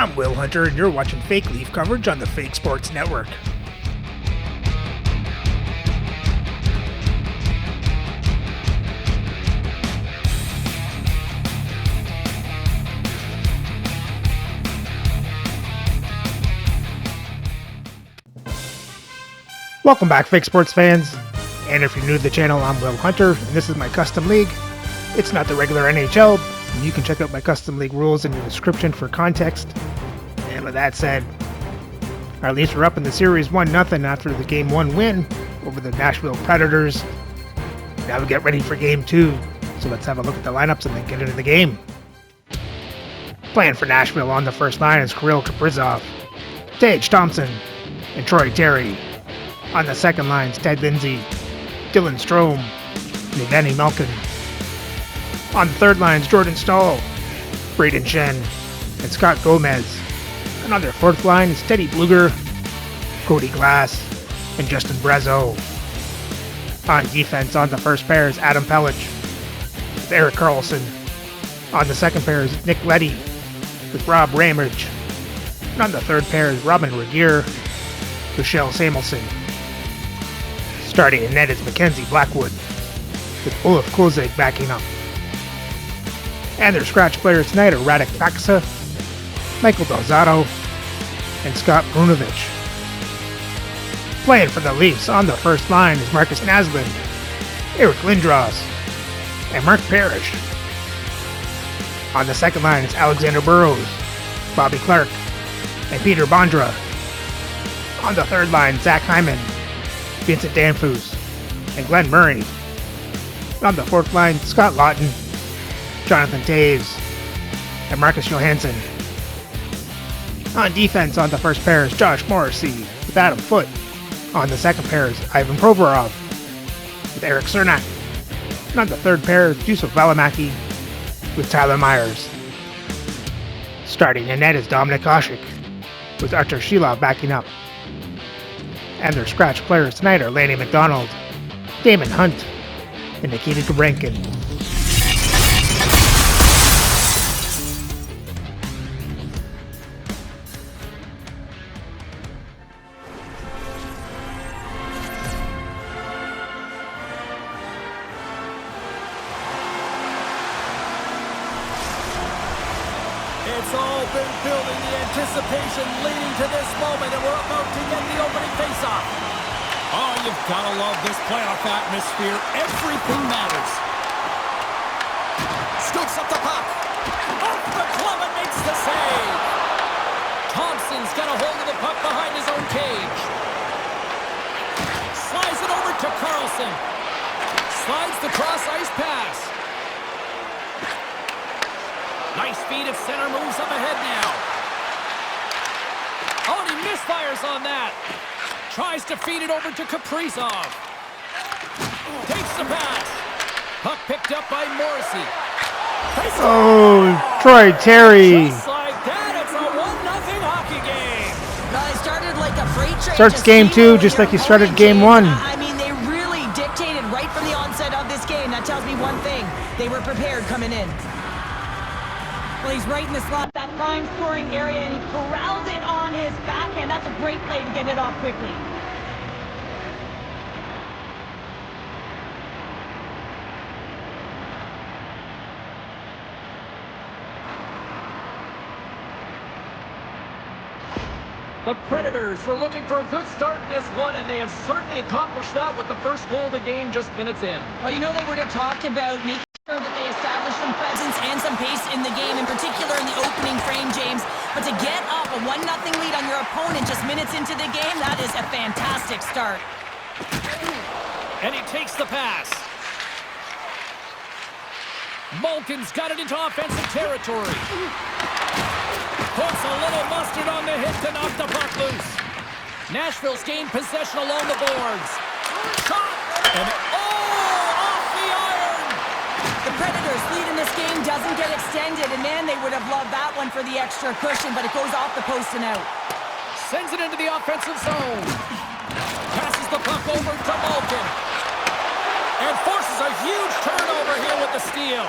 I'm Will Hunter, and you're watching Fake Leaf coverage on the Fake Sports Network. Welcome back, Fake Sports fans. And if you're new to the channel, I'm Will Hunter, and this is my custom league. It's not the regular NHL, and you can check out my custom league rules in the description for context. And with that said, our Leafs were up in the series 1-0 after the Game 1 win over the Nashville Predators. Now we get ready for Game 2, so let's have a look at the lineups and then get into the game. Playing for Nashville on the first line is Kirill Kaprizov, Tage Thompson, and Troy Terry. On the second line is Ted Lindsay, Dylan Strome, and Evgeny Malkin. On the third line is Jordan Staal, Braden Shen, and Scott Gomez. And on their fourth line is Teddy Bluger, Cody Glass, and Justin Brazeau. On defense on the first pair is Adam Pellich with Erik Karlsson. On the second pair is Nick Leddy with Rob Ramage. And on the third pair is Robin Regeer with Shel Samuelson. Starting in net is Mackenzie Blackwood, with Olaf Kozak backing up. And their scratch players tonight are Radek Faksa, Michael Delzato, and Scott Brunovich. Playing for the Leafs on the first line is Marcus Naslund, Eric Lindros, and Mark Parrish. On the second line is Alexander Burrows, Bobby Clark, and Peter Bondra. On the third line, Zach Hyman, Vincent Danfus, and Glenn Murray. On the fourth line, Scott Lawton, Jonathan Taves, and Marcus Johansson. On defense on the first pair is Josh Morrissey with Adam Foote. On the second pair is Ivan Provorov with Eric Cernak. And on the third pair is Yusuf Valimaki with Tyler Myers. Starting in net is Dominik Hasek with Artur Shilov backing up. And their scratch players tonight are Lanny McDonald, Damon Hunt, and Nikita Gabrankin. It's all been building, the anticipation leading to this moment, and we're about to get the opening face-off. Oh, you've got to love this playoff atmosphere. Everything matters. Scoops up the puck. Off the glove and makes the save. Thompson's got a hold of the puck behind his own cage. Slides it over to Karlsson. Slides the cross-ice pass. Nice feed at center, moves up ahead now. Oh, and he misfires on that. Tries to feed it over to Kaprizov. Takes the pass. Puck picked up by Morrissey. Oh, Troy Terry. Just like that, it's a 1-0 hockey game. Well, it started like a freight train. Starts game 2 just like he started game 1. I mean, they really dictated right from the onset of this game. That tells me one thing. They were prepared coming in. Well, he's right in the slot, that prime scoring area, and he corrals it on his backhand. That's a great play to get it off quickly. The Predators were looking for a good start in this one, and they have certainly accomplished that with the first goal of the game just minutes in. Well, you know, they would have talked about making sure that they establish some presence and some pace in the game, in particular in the opening frame, James. But to get up a 1-0 lead on your opponent just minutes into the game, that is a fantastic start. And he takes the pass. Malkin's got it into offensive territory. Puts a little mustard on the hit to knock the puck loose. Nashville's gained possession along the boards. Shot! And off the iron! The Predators' lead in this game doesn't get extended, and man, they would have loved that one for the extra cushion, but it goes off the post and out. Sends it into the offensive zone. Passes the puck over to Malkin. And forces a huge turnover here with the steal.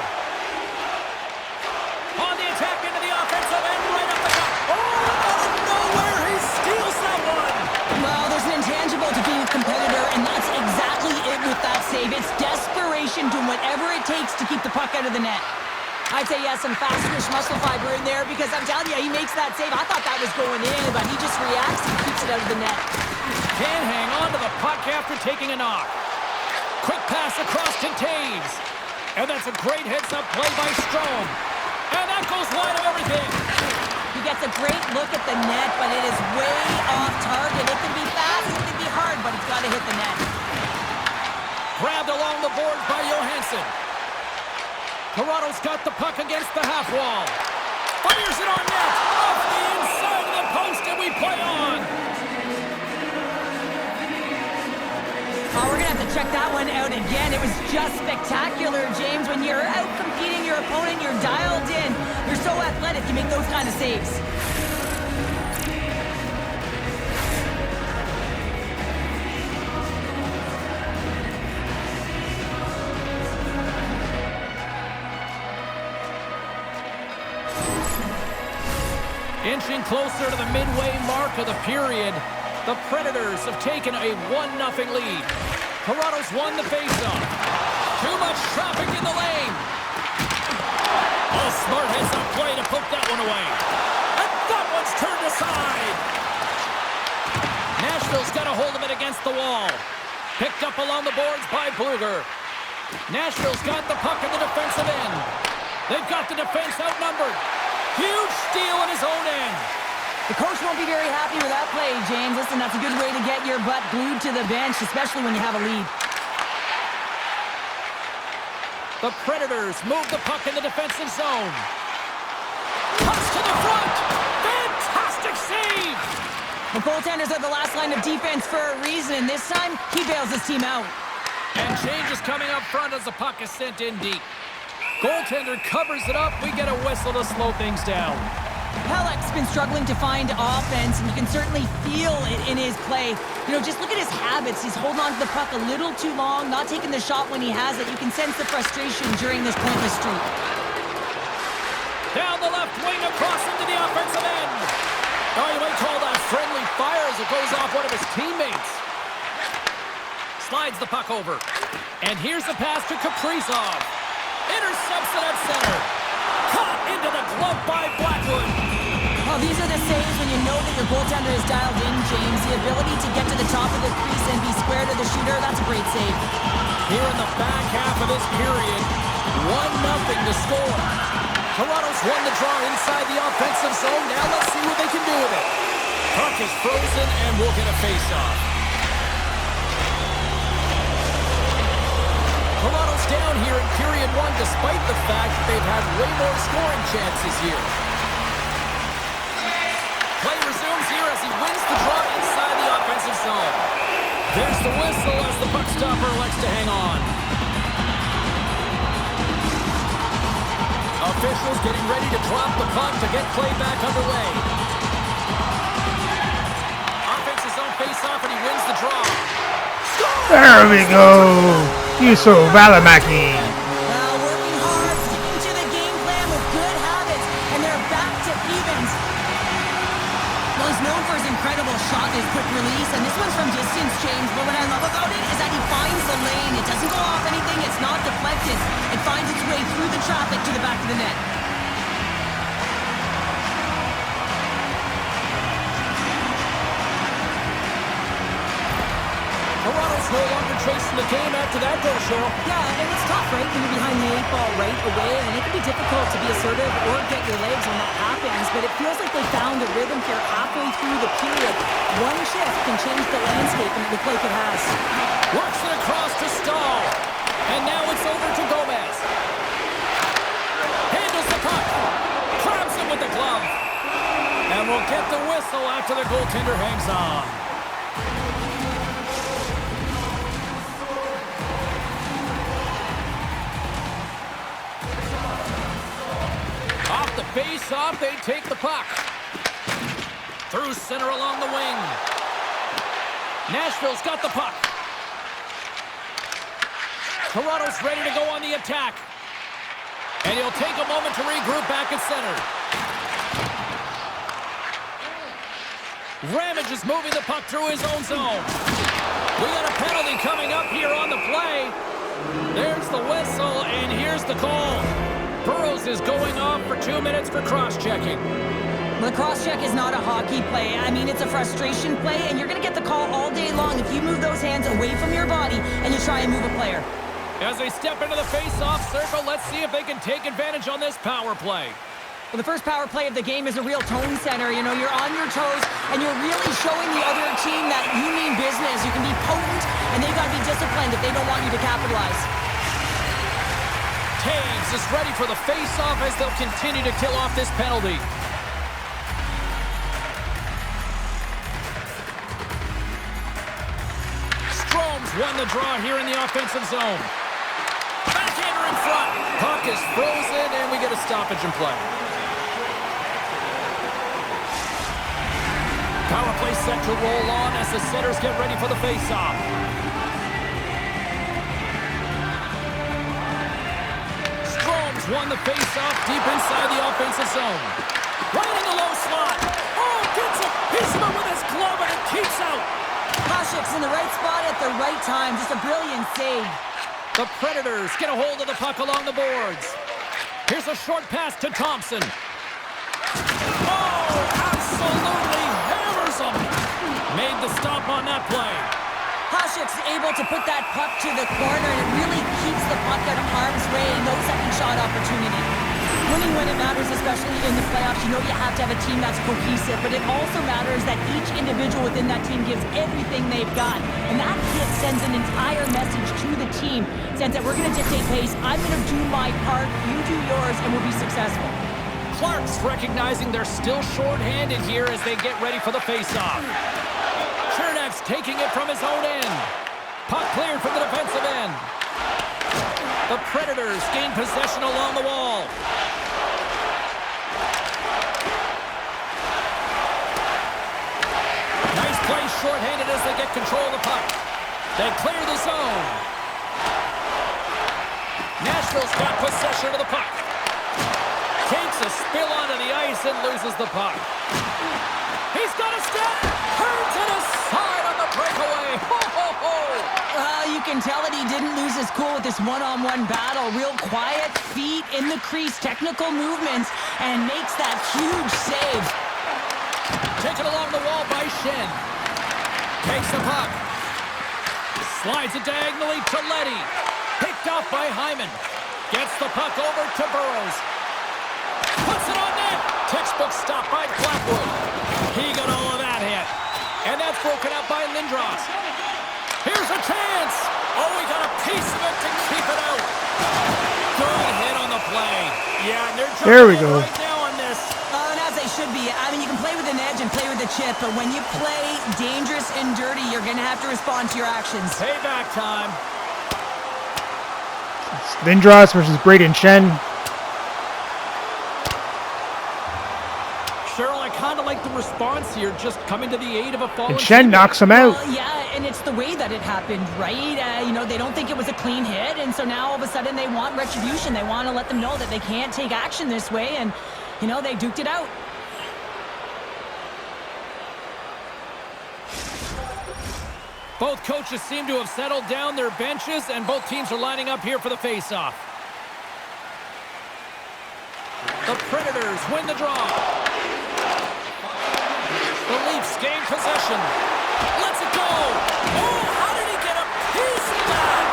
On the attack into the offensive end, right up the top. Oh! puck out of the net. I'd say he has some fast twitch muscle fiber in there because I'm telling you, he makes that save. I thought that was going in, but he just reacts and keeps it out of the net. Can't hang on to the puck after taking a knock. Quick pass across to Taves. And that's a great heads-up play by Strome. And that goes wide of everything. He gets a great look at the net, but it is way off target. It can be fast, it can be hard, but it's got to hit the net. Grabbed along the boards by Johansson. Toronto's got the puck against the half wall. Fires it on net. Off the inside of the post, and we play on. Oh, we're going to have to check that one out again. It was just spectacular, James. When you're out competing your opponent, you're dialed in. You're so athletic, you make those kind of saves. Inching closer to the midway mark of the period, the Predators have taken a 1-0 lead. Toronto's won the faceoff. Too much traffic in the lane. Oh, smart heads-up play to poke that one away. And that one's turned aside. Nashville's got a hold of it against the wall. Picked up along the boards by Bluger. Nashville's got the puck in the defensive end. They've got the defense outnumbered. Huge steal in his own end. The coach won't be very happy with that play, James. Listen, that's a good way to get your butt glued to the bench, especially when you have a lead. The Predators move the puck in the defensive zone. Cuts to the front. Fantastic save. The goaltenders are the last line of defense for a reason. This time, he bails his team out. And change is coming up front as the puck is sent in deep. Goaltender covers it up. We get a whistle to slow things down. Pelech's been struggling to find offense, and you can certainly feel it in his play. You know, just look at his habits. He's holding on to the puck a little too long, not taking the shot when he has it. You can sense the frustration during this pointless streak. Down the left wing, across into the offensive end. Oh, you might call that friendly fire as it goes off one of his teammates. Slides the puck over. And here's the pass to Kaprizov. Intercepts it at center. Caught into the glove by Blackwood. Well, these are the saves when you know that your goaltender is dialed in, James. The ability to get to the top of the crease and be square to the shooter, that's a great save. Here in the back half of this period, 1-0 to score. Toronto's won the draw inside the offensive zone. Now let's see what they can do with it. Puck is frozen and we'll get a face-off. Toronto's down here in period one despite the fact that they've had way more scoring chances here. Play resumes here as he wins the draw inside the offensive zone. There's the whistle as the puck stopper elects to hang on. Officials getting ready to drop the puck to get play back underway. Offensive zone face-off and he wins the draw. There we go. Juuso Välimäki. Working hard, sticking to the game plan with good habits, and they're back to evens. Well, he's known for his incredible shot and his quick release, and this one's from distance, James. But what I love about it is that he finds the lane. It doesn't go off anything. It's not deflected. It finds its way through the traffic to the back of the net. Toronto's no longer chasing the game after that goal, Cheryl. Yeah, and it's tough, right? When you're behind the 8-ball right away, and it can be difficult to be assertive or get your legs when that happens, but it feels like they found a rhythm here halfway through the period. One shift can change the landscape, and it looks like it has. Works it across to Stahl. And now it's over to Gomez. Handles the puck. Grabs him with the glove. And we'll get the whistle after the goaltender hangs on. Off the face-off, they take the puck. Through center along the wing. Nashville's got the puck. Toronto's ready to go on the attack. And he'll take a moment to regroup back at center. Ramage is moving the puck through his own zone. We got a penalty coming up here on the play. There's the whistle, and here's the call. Burrows is going off for 2 minutes for cross-checking. The cross-check is not a hockey play. I mean, it's a frustration play, and you're going to get the call all day long if you move those hands away from your body and you try and move a player. As they step into the face-off circle, let's see if they can take advantage on this power play. Well, the first power play of the game is a real tone setter. You know, you're on your toes, and you're really showing the other team that you mean business. You can be potent, and they've got to be disciplined if they don't want you to capitalize. Taves is ready for the face-off as they'll continue to kill off this penalty. Strome's won the draw here in the offensive zone. Backhander in front. Puck is frozen, and we get a stoppage in play. Power play set to roll on as the setters get ready for the face-off. Strome's won the face-off deep inside the offensive zone. Right in the low slot. Oh, gets it. He's him with his glove and it keeps out. Koshik's in the right spot at the right time. Just a brilliant save. The Predators get a hold of the puck along the boards. Here's a short pass to Thompson. Oh, absolutely hammers him. Made the stop on that play. Koshik's able to put that puck to the corner, and it really keeps the puck out of harm's way. No second shot opportunity. Winning when it matters, especially in the playoffs, you know you have to have a team that's cohesive, but it also matters that each individual within that team gives everything they've got. And that hit sends an entire message to the team, saying that we're going to dictate pace, I'm going to do my part, you do yours, and we'll be successful. Clark's recognizing they're still short-handed here as they get ready for the face-off. Chernak's taking it from his own end. Puck cleared from the defensive end. The Predators gain possession along the wall. Nice play short-handed as they get control of the puck. They clear the zone. Nashville's got possession of the puck. Takes a spill onto the ice and loses the puck. He's got a step. Turns to the side on the breakaway. Ho, ho, ho. You can tell that he didn't lose his cool with this one-on-one battle. Real quiet, feet in the crease, technical movements, and makes that huge save. Taken along the wall by Shen. Takes the puck. Slides it diagonally to Leddy. Picked off by Hyman. Gets the puck over to Burrows. Puts it on net. Textbook stop by Blackwood. He got all of that hit. And that's broken up by Lindros. Here's a chance. Oh, we got a piece of it to keep it out. Good hit on the play. Yeah, and they're there we go. Right now on this. And as they should be. I mean, you can play with an edge and play with a chip, but when you play dangerous and dirty, you're going to have to respond to your actions. Payback time. It's Lindros versus Braden Shen. Cheryl, I kind of like the response here, just coming to the aid of a fallen. And Shen knocks him out. Well, yeah, and it's the way that it happened, right? You know, they don't think it was a clean hit, and so now all of a sudden they want retribution. They want to let them know that they can't take action this way, and, you know, they duked it out. Both coaches seem to have settled down their benches, and both teams are lining up here for the face-off. The Predators win the draw. The Leafs gain possession. Lets it go. Oh, how did he get a piece of that?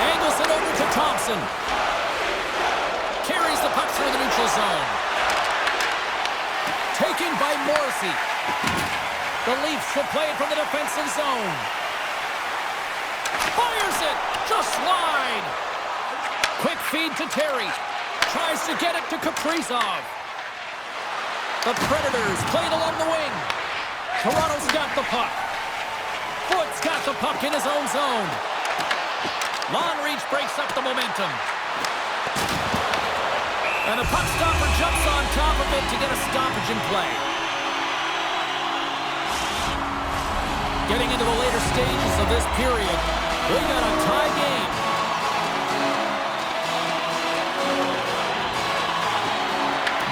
Angles it over to Thompson. Carries the puck through the neutral zone. Taken by Morrissey. The Leafs will play it from the defensive zone. Fires it. Just wide. Quick feed to Terry. Tries to get it to Kaprizov. The Predators played along the wing. Toronto's got the puck. Foot's got the puck in his own zone. Long reach breaks up the momentum. And the puck stopper jumps on top of it to get a stoppage in play. Getting into the later stages of this period, we got a tie game.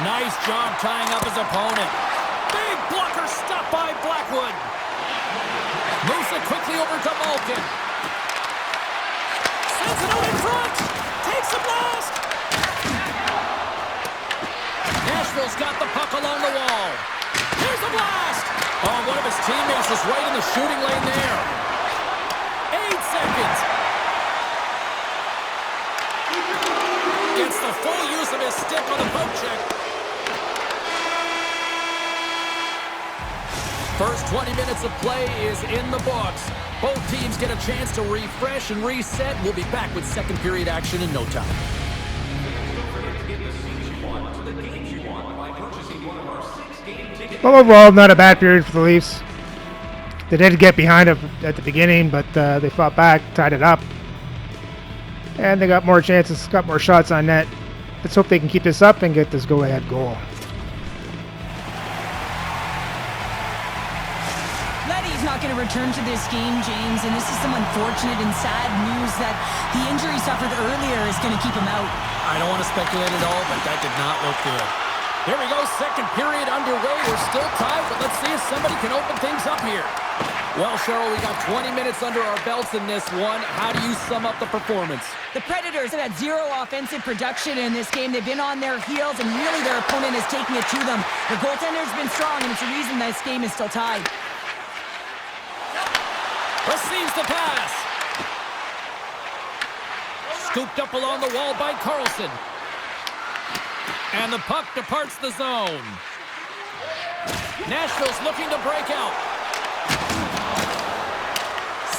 Nice job tying up his opponent. Big blocker stopped by Blackwood. Moves it quickly over to Malkin. Sends it out in front. Takes a blast. Nashville's got the puck along the wall. Here's a blast. Oh, one of his teammates is right in the shooting lane there. 8 seconds. Gets the full use of his stick on the poke check. First 20 minutes of play is in the books. Both teams get a chance to refresh and reset. We'll be back with second period action in no time. Well, overall, not a bad period for the Leafs. They did get behind at the beginning, but they fought back, tied it up. And they got more chances, got more shots on net. Let's hope they can keep this up and get this go-ahead goal. Letty's not going to return to this game, James, and this is some unfortunate and sad news that the injury suffered earlier is going to keep him out. I don't want to speculate at all, but that did not look good. Here we go, second period underway. We're still tied, but let's see if somebody can open things up here. Well, Cheryl, we got 20 minutes under our belts in this one. How do you sum up the performance? The Predators have had zero offensive production in this game. They've been on their heels, and really their opponent is taking it to them. The goaltender's been strong, and it's the reason this game is still tied. Receives the pass. Scooped up along the wall by Carlson. And the puck departs the zone. Nashville's looking to break out.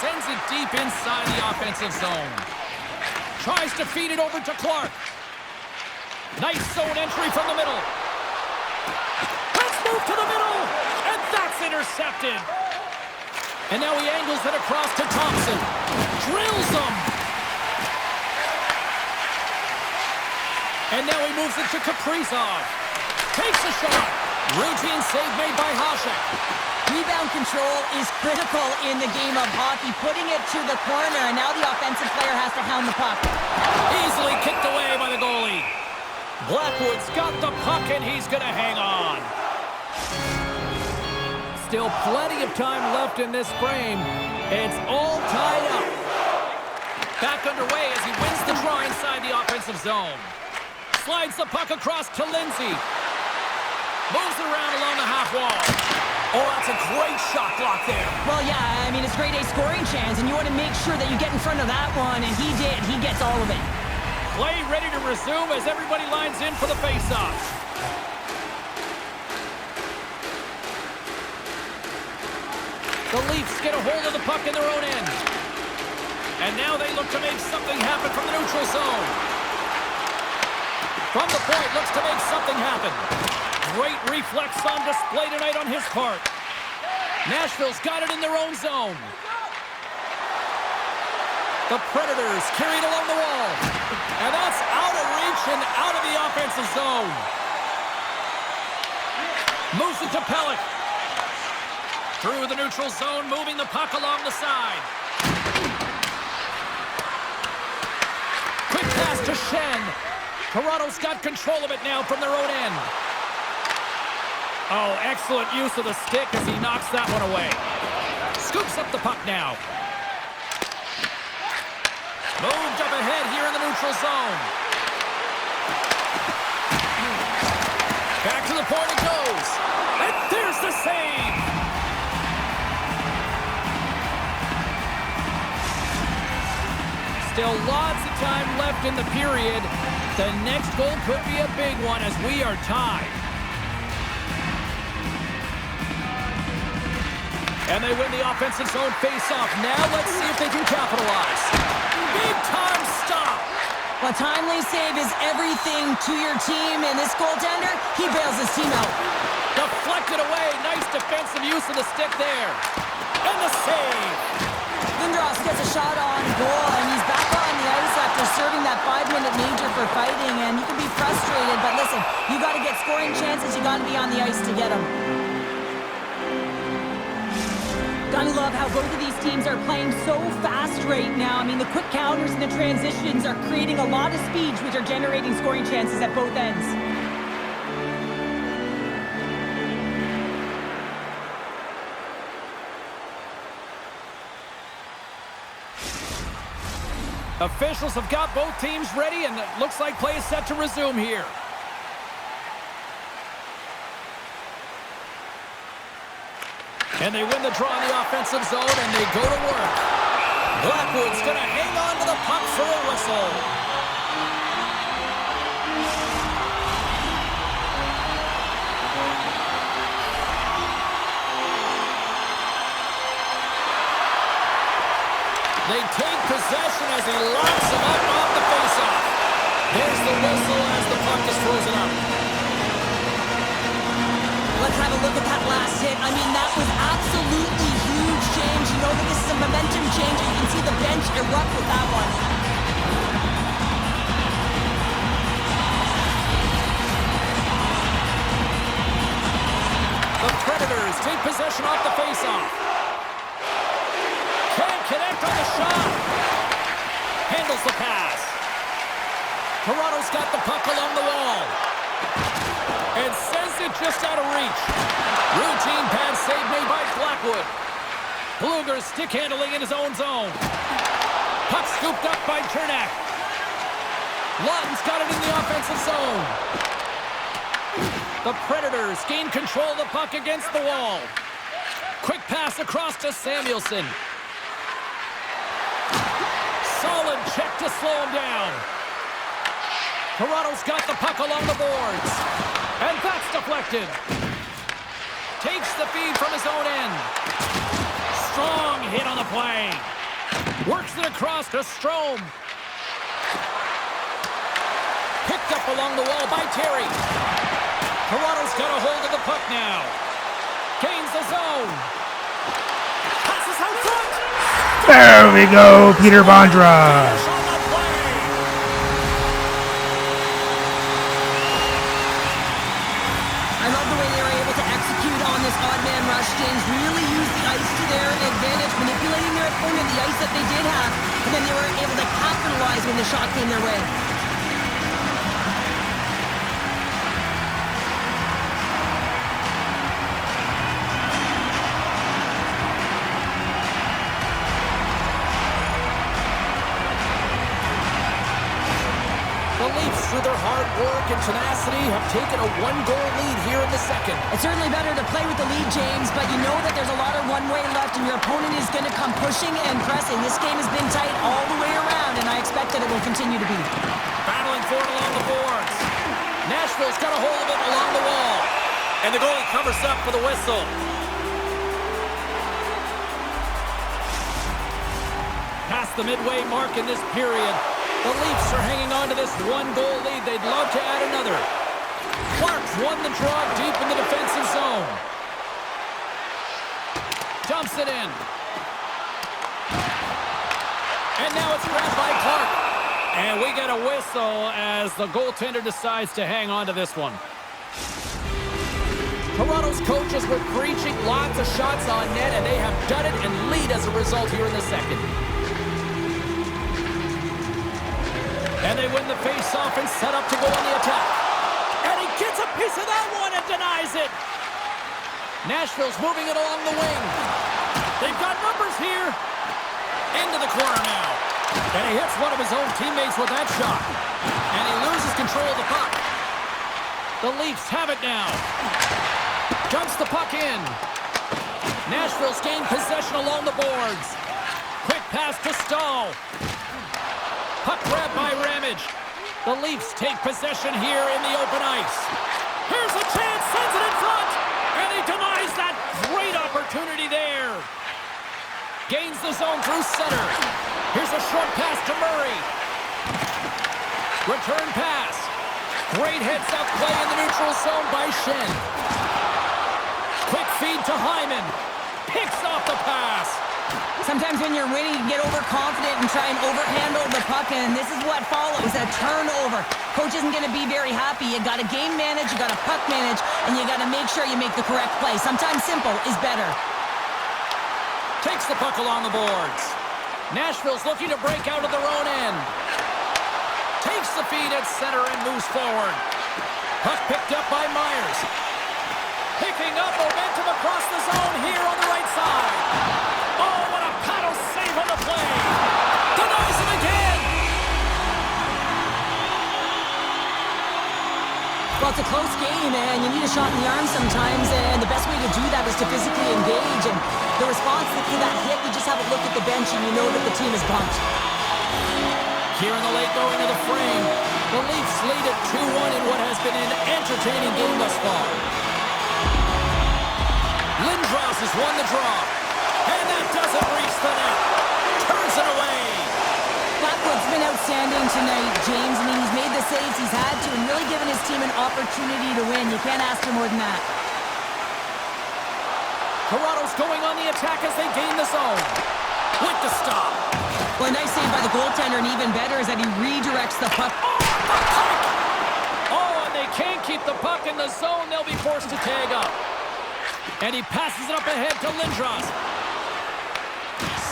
Sends it deep inside the offensive zone. Tries to feed it over to Clark. Nice zone entry from the middle. Let's move to the middle. And that's intercepted. And now he angles it across to Thompson. Drills him. And now he moves it to Kaprizov. Takes a shot. Routine save made by Hasek. Rebound control is critical in the game of hockey, putting it to the corner, and now the offensive player has to hound the puck. Easily kicked away by the goalie. Blackwood's got the puck, and he's going to hang on. Still plenty of time left in this frame. It's all tied up. Back underway as he wins the draw inside the offensive zone. Slides the puck across to Lindsay. Moves it around along the half wall. Oh, that's a great shot block there. Well, yeah, I mean, it's grade A scoring chance, and you want to make sure that you get in front of that one, and he did. He gets all of it. Play ready to resume as everybody lines in for the face-off. The Leafs get a hold of the puck in their own end. And now they look to make something happen from the neutral zone. From the point, looks to make something happen. Great reflex on display tonight on his part. Nashville's got it in their own zone. The Predators carried along the wall. And that's out of reach and out of the offensive zone. Moves it to Pelech. Through the neutral zone, moving the puck along the side. Quick pass to Shen. Toronto's got control of it now from their own end. Oh, excellent use of the stick as he knocks that one away. Scoops up the puck now. Moved up ahead here in the neutral zone. Back to the point it goes. And there's the save. Still lots of time left in the period. The next goal could be a big one as we are tied. And they win the offensive zone face-off. Now let's see if they can capitalize. Big-time stop. A timely save is everything to your team, and this goaltender, he bails his team out. Deflected away. Nice defensive use of the stick there. And the save. Lindros gets a shot on goal, and he's back on the ice after serving that 5-minute major for fighting, and you can be frustrated, but listen, you got to get scoring chances, you got to be on the ice to get them. Gotta love how both of these teams are playing so fast right now. I mean, the quick counters and the transitions are creating a lot of speeds, which are generating scoring chances at both ends. Officials have got both teams ready, and it looks like play is set to resume here. And they win the draw in the offensive zone, and they go to work. Blackwood's going to hang on to the puck for a whistle. They take possession as he locks him up off the faceoff. There's the whistle as the puck is frozen up. Let's have a look at that last hit. I mean, that was absolutely huge change. You know that this is a momentum change. You can see the bench erupt with that one. The Predators take possession off the faceoff. Can't connect on the shot. Handles the pass. Toronto's got the puck along the wall. And sends it just out of reach. Routine pad save made by Blackwood. Blueger's stick handling in his own zone. Puck scooped up by Chernak. Lawton's got it in the offensive zone. The Predators gain control of the puck against the wall. Quick pass across to Samuelson. Solid check to slow him down. Toronto's got the puck along the boards. And that's deflected. Takes the feed from his own end. Strong hit on the play. Works it across to Strome. Picked up along the wall by Terry. Toronto's got a hold of the puck now. Gains the zone. Passes out front. There we go, Peter Bondra. I love the way they were able to execute on this odd man rush, James. Really use the ice to their advantage, manipulating their opponent, the ice that they did have, and then they were able to capitalize when the shot came their way. Through their hard work and tenacity, have taken a one-goal lead here in the second. It's certainly better to play with the lead, James, but you know that there's a lot of one-way left, and your opponent is going to come pushing and pressing. This game has been tight all the way around, and I expect that it will continue to be. Battling for it along the boards. Nashville's got a hold of it along the wall. And the goalie covers up for the whistle. Past the midway mark in this period. The Leafs are hanging on to this one-goal lead. They'd love to add another. Clark's won the draw deep in the defensive zone. Dumps it in. And now it's grabbed by Clark. And we get a whistle as the goaltender decides to hang on to this one. Toronto's coaches were preaching lots of shots on net, and they have done it and lead as a result here in the second. And they win the face-off and set up to go on the attack. And he gets a piece of that one and denies it. Nashville's moving it along the wing. They've got numbers here. Into the corner now. And he hits one of his own teammates with that shot. And he loses control of the puck. The Leafs have it now. Jumps the puck in. Nashville's gained possession along the boards. Quick pass to Stahl. Puck grab by Ramage. The Leafs take possession here in the open ice. Here's a chance, sends it in front, and he denies that great opportunity there. Gains the zone through center. Here's a short pass to Murray. Return pass. Great heads-up play in the neutral zone by Schenn. Quick feed to Hyman. Picks off the pass. Sometimes when you're winning, you get overconfident and try and overhandle the puck, and this is what follows, a turnover. Coach isn't going to be very happy. You got to game manage, you got to puck manage, and you got to make sure you make the correct play. Sometimes simple is better. Takes the puck along the boards. Nashville's looking to break out of their own end. Takes the feed at center and moves forward. Puck picked up by Myers. Picking up momentum across the zone here on the right side. Oh, what a paddle save on the play. Denies him again. it's a close game, and you need a shot in the arm sometimes, and the best way to do that is to physically engage. And the response to that hit, you just have a look at the bench, and you know that the team is bumped. Here in the late going to the frame, the Leafs lead at 2-1 in what has been an entertaining game thus far. Lindros has won the draw, and that doesn't reach the net. Turns it away. Blackwood's been outstanding tonight, James. I mean, he's made the saves he's had to and really given his team an opportunity to win. You can't ask for more than that. Toronto's going on the attack as they gain the zone. With the stop. Well, a nice save by the goaltender, and even better is that he redirects the puck. Oh, and they can't keep the puck in the zone. They'll be forced to tag up. And he passes it up ahead to Lindros.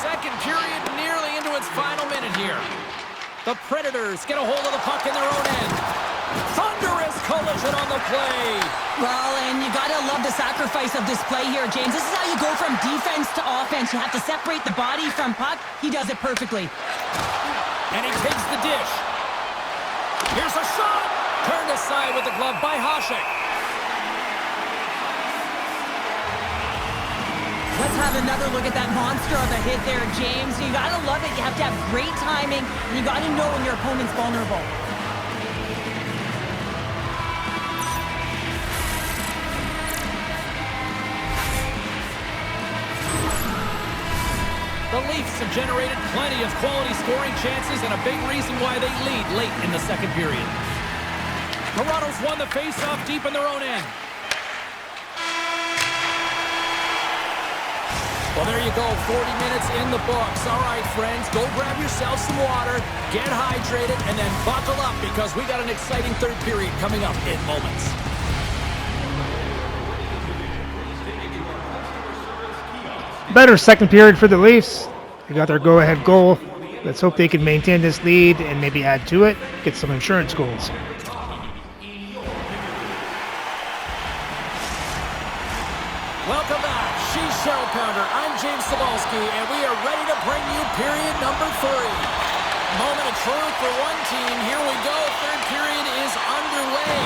Second period nearly into its final minute here. The Predators get a hold of the puck in their own end. Thunderous collision on the play. Well, and you gotta love the sacrifice of this play here, James. This is how you go from defense to offense. You have to separate the body from puck. He does it perfectly. And he takes the dish. Here's a shot. Turned aside with the glove by Hasek. Let's have another look at that monster of a hit there, James. You gotta love it. You have to have great timing, and you gotta know when your opponent's vulnerable. The Leafs have generated plenty of quality scoring chances and a big reason why they lead late in the second period. Toronto's won the face-off deep in their own end. Well, there you go, 40 minutes in the books. All right, friends, go grab yourself some water, get hydrated, and then buckle up because we got an exciting third period coming up in moments. Better second period for the Leafs. They got their go-ahead goal. Let's hope they can maintain this lead and maybe add to it, get some insurance goals. Welcome back. She's Cheryl Pounder. I'm James Cebulski, and we are ready to bring you period number 3. Moment of truth for one team. Here we go. Third period is underway.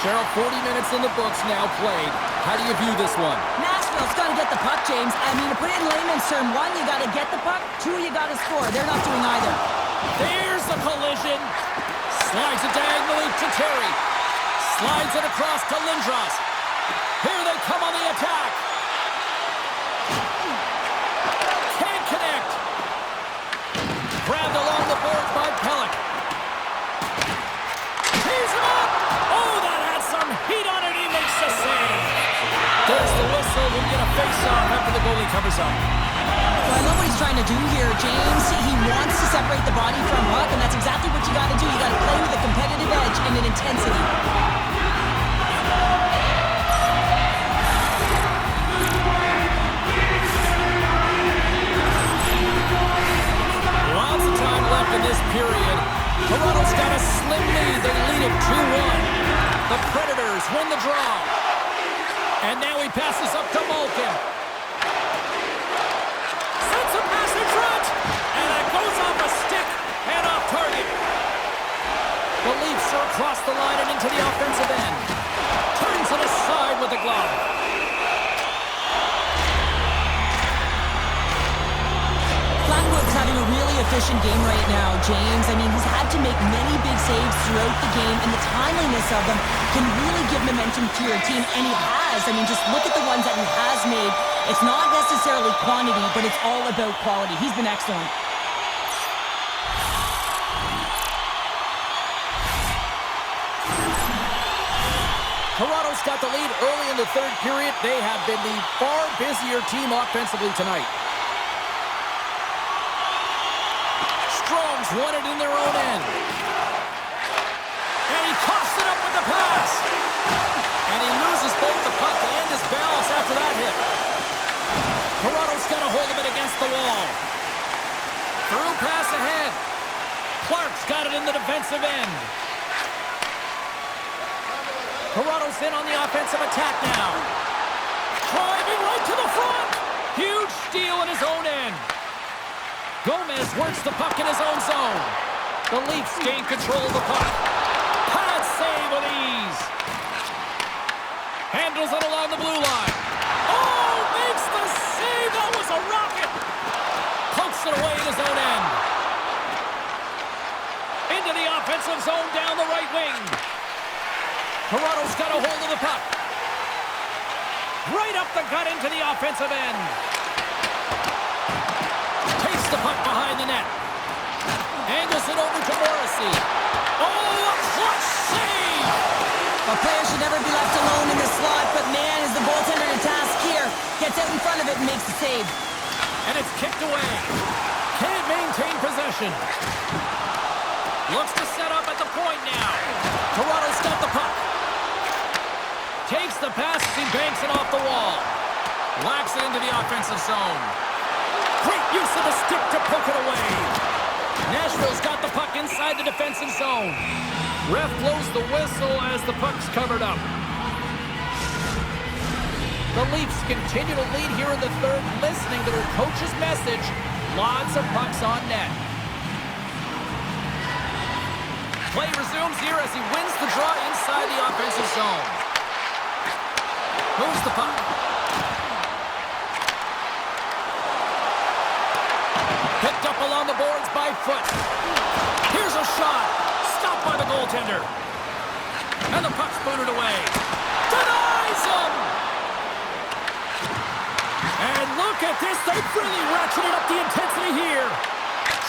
Cheryl, 40 minutes in the books now played. How do you view this one? Nashville's got to get the puck, James. I mean, to put it in layman's term, 1, you got to get the puck. 2, you got to score. They're not doing either. There's the collision. Slides it diagonally to Terry. Slides it across to Lindros. Here they come on the attack. Can't connect. Grabbed along the boards by Pellick. Tees him up. Oh, that had some heat on it. He makes the save. There's the whistle. We get a face-off after the goalie covers up. Well, I love what he's trying to do here, James. He wants to separate the body from puck, and that's exactly what you got to do. You got to play with a competitive edge and an intensity. In this period, Toronto's got a slim lead. They lead it 2-1. The Predators win the draw. And now he passes up to Malkin. Sends a pass in front. And it goes off a stick and off target. The Leafs are across the line and into the offensive end. Turns it aside with the glove. Blackwood's having a really efficient game right now, James. I mean, he's had to make many big saves throughout the game, and the timeliness of them can really give momentum to your team, and he has. I mean, just look at the ones that he has made. It's not necessarily quantity, but it's all about quality. He's been excellent. Toronto's got the lead early in the third period. They have been the far busier team offensively tonight. Strong's won it in their own end. And he coughs it up with the pass. And he loses both the puck and his balance after that hit. Toronto's got a hold of it against the wall. Through pass ahead. Clark's got it in the defensive end. Toronto's in on the offensive attack now. Driving right to the front. Huge steal in his own end. Gomez works the puck in his own zone. The Leafs gain control of the puck. Pad save with ease. Handles it along the blue line. Oh, makes the save. That was a rocket. Pokes it away in his own end. Into the offensive zone down the right wing. Toronto's got a hold of the puck. Right up the gut into the offensive end. Takes the puck behind the net. Angles it over to Morrissey. Oh, a clutch save! A player should never be left alone in the slot, but man, is the goaltender to task here. Gets out in front of it and makes the save. And it's kicked away. Can't maintain possession. Looks to set up at the point now. Toronto's got the puck. Takes the pass as he banks it off the wall. Whacks it into the offensive zone. Great use of the stick to poke it away. Nashville's got the puck inside the defensive zone. Ref blows the whistle as the puck's covered up. The Leafs continue to lead here in the third, listening to their coach's message. Lots of pucks on net. Play resumes here as he wins the draw inside the offensive zone. Moves the puck. Picked up along the boards by Foot. Here's a shot. Stopped by the goaltender. And the puck's booted away. Denies him! And look at this. They've really ratcheted up the intensity here.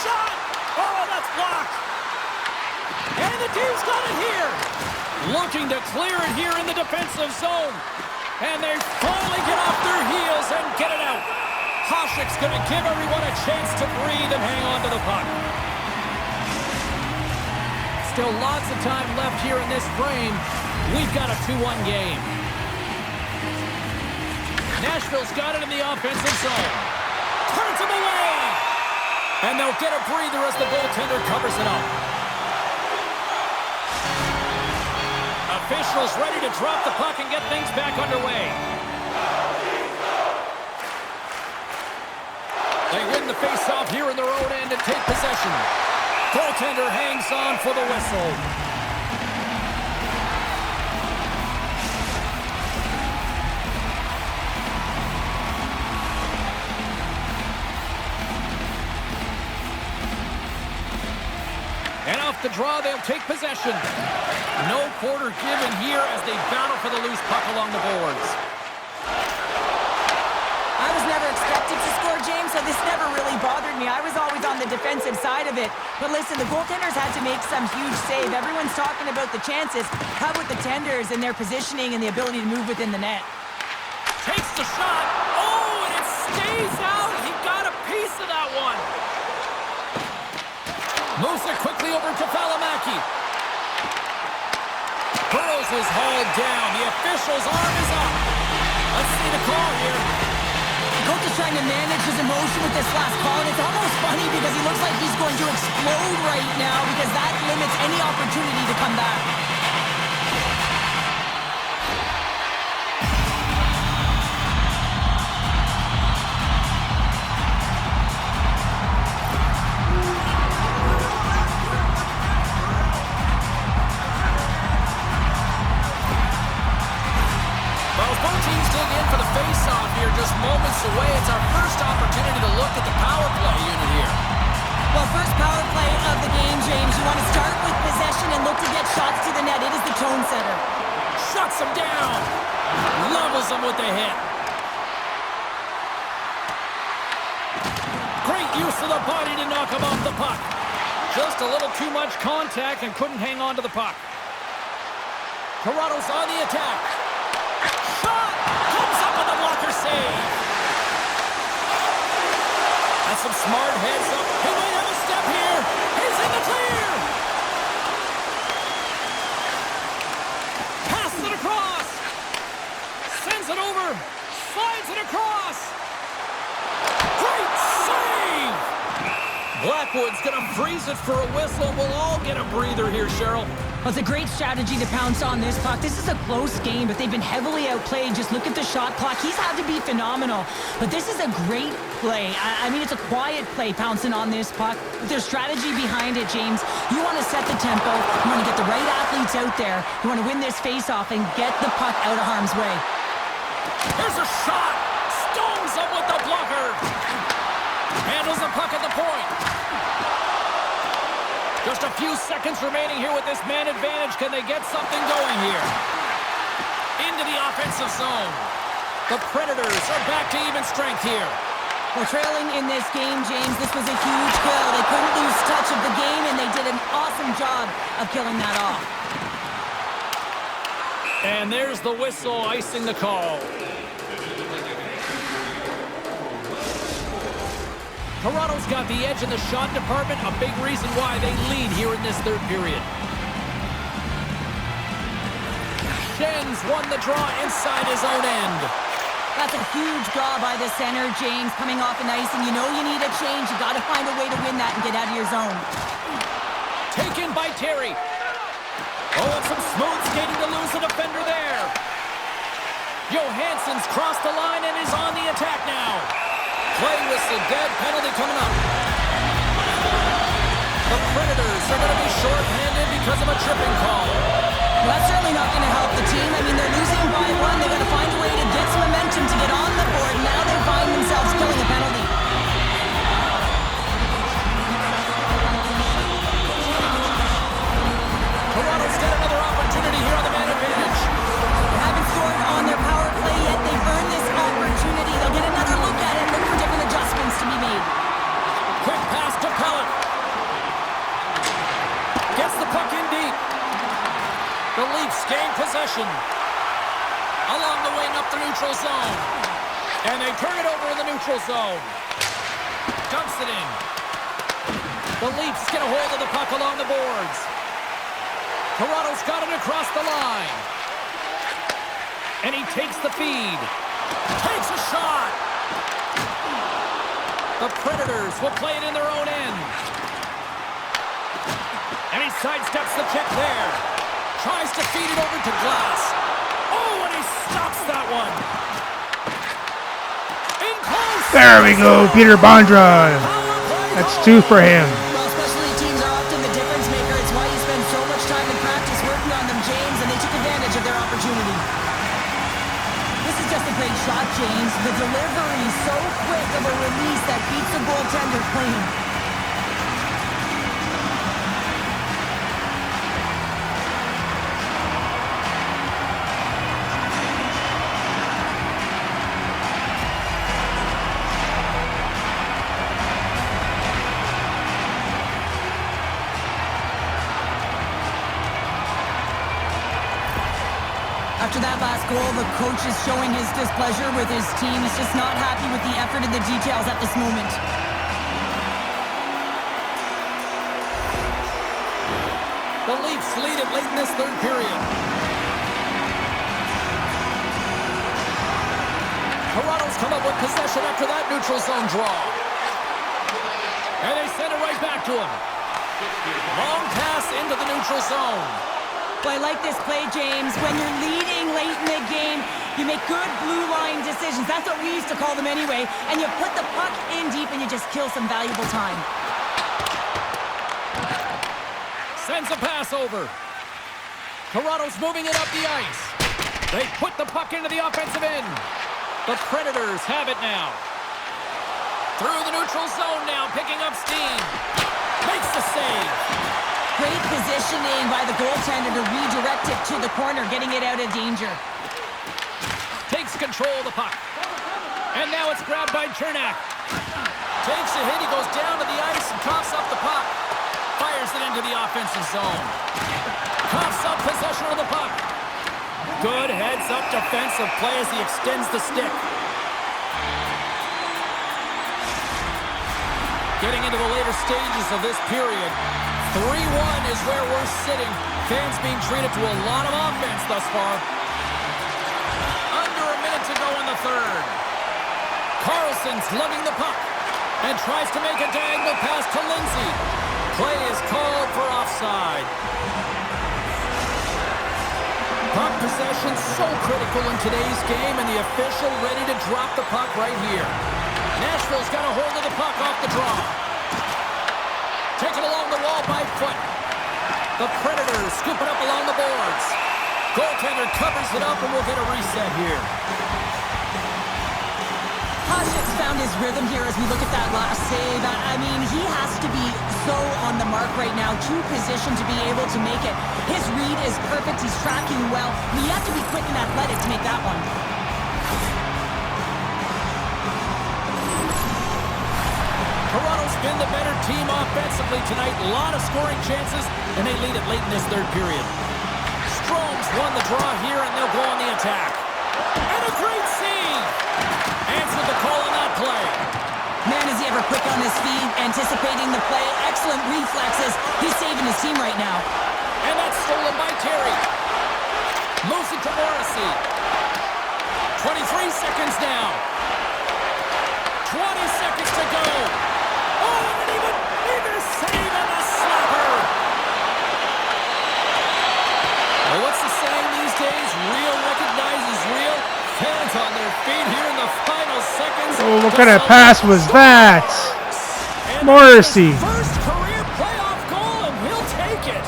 Shot! Oh, that's blocked. And the team's got it here. Looking to clear it here in the defensive zone. And they finally get off their heels and get it out. Hasek's going to give everyone a chance to breathe and hang on to the puck. Still lots of time left here in this frame. We've got a 2-1 game. Nashville's got it in the offensive zone. Turns him away. And they'll get a breather as the goaltender covers it up. Officials ready to drop the puck and get things back underway. They win the face-off here in their own end and take possession. Goaltender hangs on for the whistle. And off the draw, they'll take possession. No quarter given here as they battle for the loose puck along the boards. I was never expected to score, James, so this never really bothered me. I was always on the defensive side of it. But listen, the goaltenders had to make some huge save. Everyone's talking about the chances. How about the tenders and their positioning and the ability to move within the net? Takes the shot. Oh, and it stays out. He got a piece of that one. Moves it quickly over to Valimaki. Burrows is hauled down. The official's arm is up. Let's see the call here. Coach is trying to manage his emotion with this last call, and it's almost funny because he looks like he's going to explode right now because that limits any opportunity to come back. Moments away. It's our first opportunity to look at the power play unit here. Well, first power play of the game, James. You want to start with possession and look to get shots to the net. It is the tone setter. Shuts him down. Levels him with the hit. Great use of the body to knock him off the puck. Just a little too much contact and couldn't hang on to the puck. Toronto's on the attack. Shot! Comes up with a blocker save. That's some smart heads up. He might have a step here. He's in the clear. Passes it across. Sends it over. Slides it across. Great save. Blackwood's going to freeze it for a whistle. We'll all get a breather here, Cheryl. Well, it's a great strategy to pounce on this puck. This is a close game, but they've been heavily outplayed. Just look at the shot clock. He's had to be phenomenal. But this is a great play. I mean, it's a quiet play pouncing on this puck. With their strategy behind it, James, you want to set the tempo. You want to get the right athletes out there. You want to win this face-off and get the puck out of harm's way. Here's a shot. Stones him with the blocker. Handles the puck at the point. Just a few seconds remaining here with this man advantage. Can they get something going here? Into the offensive zone. The Predators are back to even strength here. Well, trailing in this game, James, this was a huge kill. They couldn't lose touch of the game, and they did an awesome job of killing that off. And there's the whistle icing the call. Toronto's got the edge in the shot department, a big reason why they lead here in this third period. Schen's won the draw inside his own end. That's a huge draw by the center, James, coming off an ice, and you know you need a change. You got to find a way to win that and get out of your zone. Taken by Terry. Oh, and some smooth skating to lose the defender there. Johansson's crossed the line and is on the attack now. Play whistle, dead penalty coming up. The Predators are going to be short-handed because of a tripping call. Well, that's certainly not going to help the team. I mean, they're losing by one. They've got to find a way to get some momentum to get on the board. Now they find themselves killing a penalty. Toronto's got another opportunity here on the man advantage. They haven't scored on their power play yet. They've earned this opportunity. They'll get another look at it. Look for different adjustments to be made. Quick pass to Pellet. Gets the puck in deep. The Leafs gain possession. Along the wing up the neutral zone. And they turn it over in the neutral zone. Dumps it in. The Leafs get a hold of the puck along the boards. Toronto's got it across the line. And he takes the feed. Takes a shot. The Predators will play it in their own end. And he sidesteps the check there. Tries to feed it over to Glass. Oh, and he stops that one. In close. There we go, Peter Bondra. That's 2 for him. Well, specialty teams are often the difference maker. It's why you spend so much time in practice working on them, James, and they took advantage of their opportunity. This is just a great shot, James. The delivery so quick of a release that beats the goaltender clean. After that last goal, the coach is showing his displeasure with his team. He's just not happy with the effort and the details at this moment. The Leafs lead it late in this third period. Toronto's come up with possession after that neutral zone draw. And they send it right back to him. Long pass into the neutral zone. Well, I like this play, James. When you're leading late in the game, you make good blue line decisions. That's what we used to call them anyway. And you put the puck in deep and you just kill some valuable time. Sends a pass over. Toronto's moving it up the ice. They put the puck into the offensive end. The Predators have it now. Through the neutral zone now, picking up steam. Makes the save. Great positioning by the goaltender to redirect it to the corner, getting it out of danger. Takes control of the puck. And now it's grabbed by Chernak. Takes a hit, he goes down to the ice and coughs up the puck. Fires it into the offensive zone. Coughs up possession of the puck. Good heads-up defensive play as he extends the stick. Getting into the later stages of this period. 3-1 is where we're sitting. Fans being treated to a lot of offense thus far. Under a minute to go in the third. Carlson's lugging the puck and tries to make a diagonal pass to Lindsay. Play is called for offside. Puck possession so critical in today's game, and the official ready to drop the puck right here. Nashville's got a hold of the puck off the draw. Taken along the wall by foot. The Predators scoop it up along the boards. Goaltender covers it up, and we'll get a reset here. Hasek's found his rhythm here as we look at that last save. I mean, he has to be so on the mark right now, too positioned to be able to make it. His read is perfect. He's tracking well. You have to be quick and athletic to make that one. Toronto's been the better team offensively tonight. A lot of scoring chances, and they lead it late in this third period. Strome's won the draw here, and they'll go on the attack. And a great save! Answered the call on that play. Man, is he ever quick on his feet, anticipating the play. Excellent reflexes. He's saving his team right now. And that's stolen by Terry. Moves it to Morrissey. 23 seconds now. 20 seconds to go. Oh, and even bigger save on the slapper. Well, what's the saying these days? Real recognizes real. Fans on their feet here in the final seconds. Oh, what kind of pass was that? Morrissey. First career playoff goal, and he'll take it.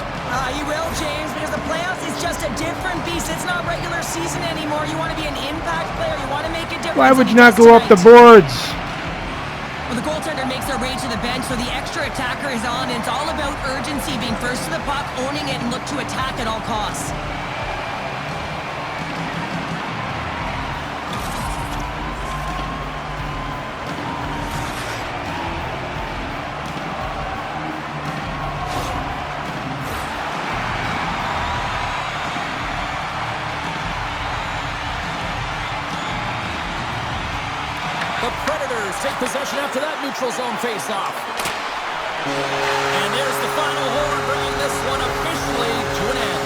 He will, James, because the playoffs is just a different beast. It's not regular season anymore. You want to be an impact player. You want to make a difference. Why would you not go up the boards? Well, the goaltender makes their way to the bench, so the extra attacker is on, and it's all about urgency, being first to the puck, owning it, and look to attack at all costs. The Predators take possession after that neutral zone face-off. And there's the final horn, bringing this one officially to an end.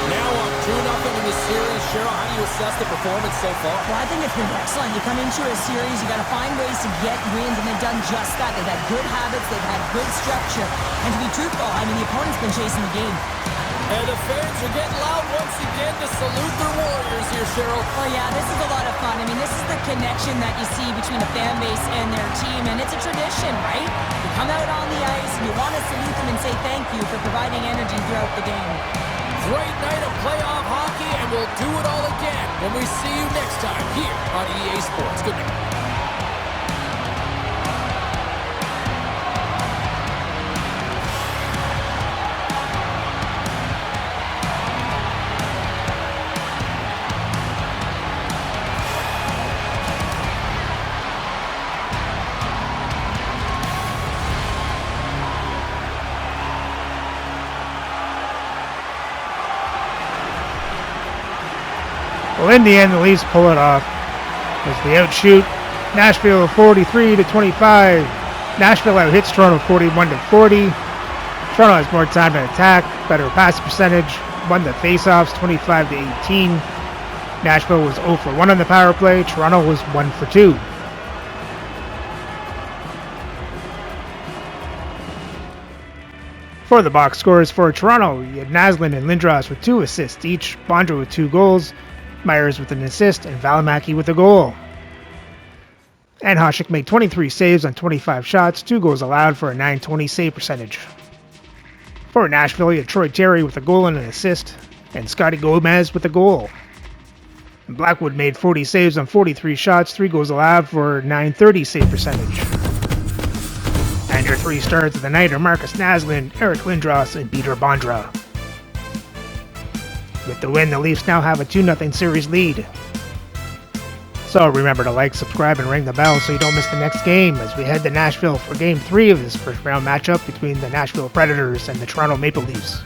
Now up 2-0 in the series. Cheryl, how do you assess the performance so far? Well, I think it's been excellent. You come into a series, you got to find ways to get wins, and they've done just that. They've had good habits, they've had good structure. And to be truthful, I mean, the opponent's been chasing the game. And the fans are getting loud once again to salute their Warriors here, Cheryl. Oh, yeah, this is a lot of fun. I mean, this is the connection that you see between a fan base and their team, and it's a tradition, right? You come out on the ice, and you want to salute them and say thank you for providing energy throughout the game. Great night of playoff hockey, and we'll do it all again when we see you next time here on EA Sports. Good night. Well, in the end, the Leafs pull it off as they outshoot Nashville 43-25. Nashville out hits Toronto 41-40. Toronto has more time to attack, better pass percentage, won the faceoffs 25-18. Nashville was 0 for 1 on the power play. Toronto was 1 for 2. For the box scores for Toronto, you had Naslund and Lindros with 2 assists each, Bondra with 2 goals, Myers with an assist, and Valimaki with a goal. And Hasek made 23 saves on 25 shots, 2 goals allowed for a .920 save percentage. For Nashville, you had Troy Terry with a goal and an assist, and Scotty Gomez with a goal. And Blackwood made 40 saves on 43 shots, 3 goals allowed for a .930 save percentage. And your 3 stars of the night are Marcus Naslund, Eric Lindros, and Peter Bondra. With the win, the Leafs now have a 2-0 series lead. So remember to like, subscribe, and ring the bell so you don't miss the next game as we head to Nashville for Game 3 of this first round matchup between the Nashville Predators and the Toronto Maple Leafs.